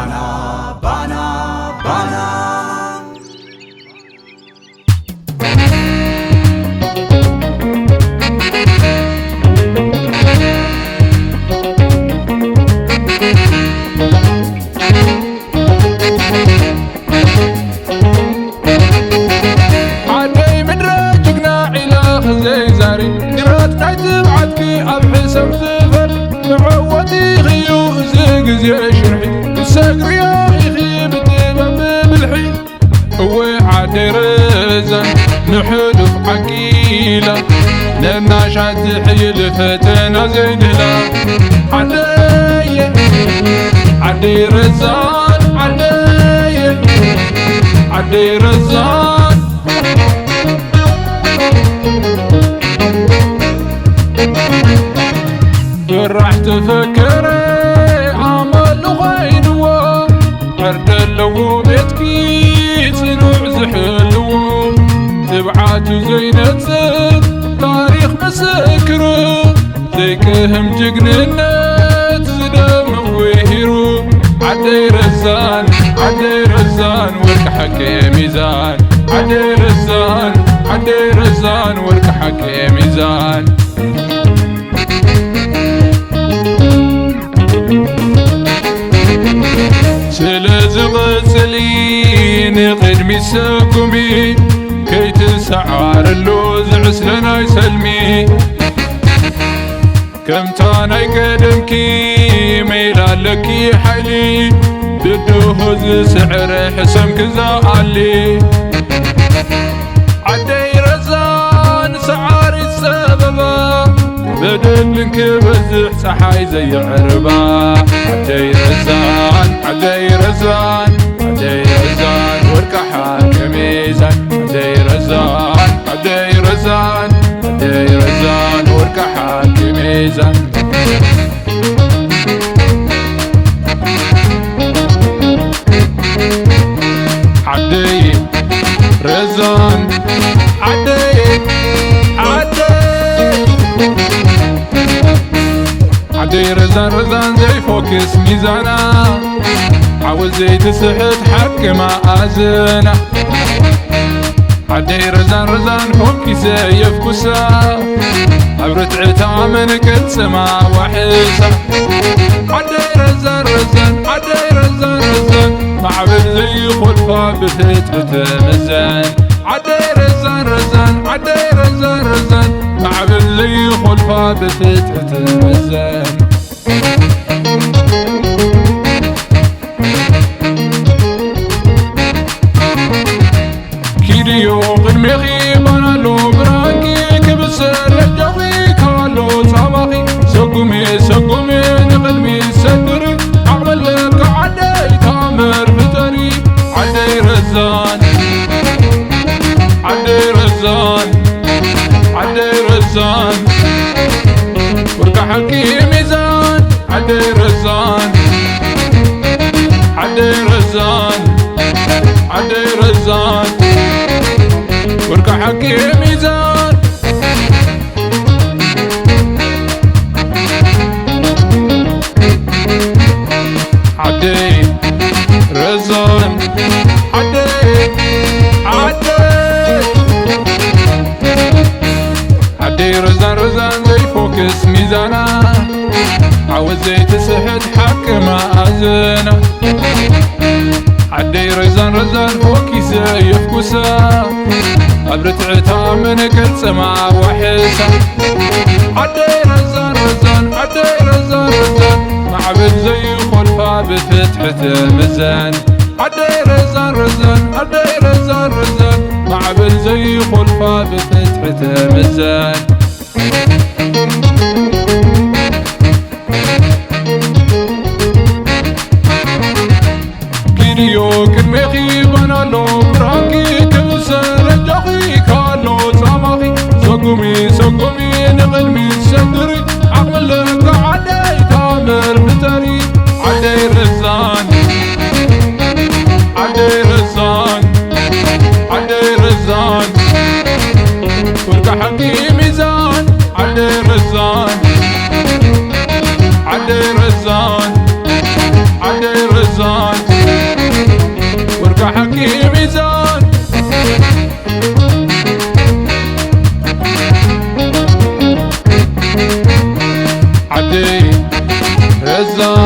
بانا بانا بانا عدي مدرك جقنا إله زي زاري قرات نايت بعدكي أبحسب زفر معودي غيو زيق زي شرحي السقر يا إخي بتبم بالحي هو عدي رزن نحلف عقيلة لما شاد حيل فتنا زيدلا عدي رزان عدي رزان راح تفكري عمل غينو عردلو بيتكي صنوع زحلو تبعات زينة زد تاريخ مسكرو زيكهم جقننت زدم ويهرو عدي رزان ورك حكي ميزان عدي رزان ورك حكي ميزان سلز غسلين قدمي سقمي كي تسعار اللوز عسلنا يسلمي كم تاني قدمكي ميلالكي حلي بدوهز سعر حسم كذا علي عدي رزان سعاري السببا بدلنك بزح صحاي زي عربا عدي رزان ورك حاكم ميزان عدي رزان ورك حاكم ميزان عدي رزان عدي رزان زي فوكس ميزانا عاوز زي تسحت حق ما أزنا عدي رزان فوكي سيف كسا أبرت عتامن كل سما وحسا عدي رزان معبد زي خلفا بثت بتمزن عدي رزان معبد زي خلفا بثت بتمزن كيديو قدمي غيبانا لو براكي كبسر لجوي كالو صباخي سقومي نقدمي سدري أعمل لك عدي تامر بتري عدي رزان ورك حكي ميزان عدي رزان ورك حكي ميزان عدي رزان عدي رزان زي فوكس ميزانا عاوز زي تسحت حق ما أزنا عدي رزان فوكي سيف كسا أبرت عتامن كل سما وحسا عدي رزان معبد زي خلفا بفتحة مزان عدي رزان معبد زي خلفا بفتحة مزان كيديو كدمي غيبانا لو براكي كبسر لجوي كالو صباخي سقومي نقلمي سدري أعمل لك عدي تامر بتري عدي رزان ورك حكي ميزان عدي رزان عزة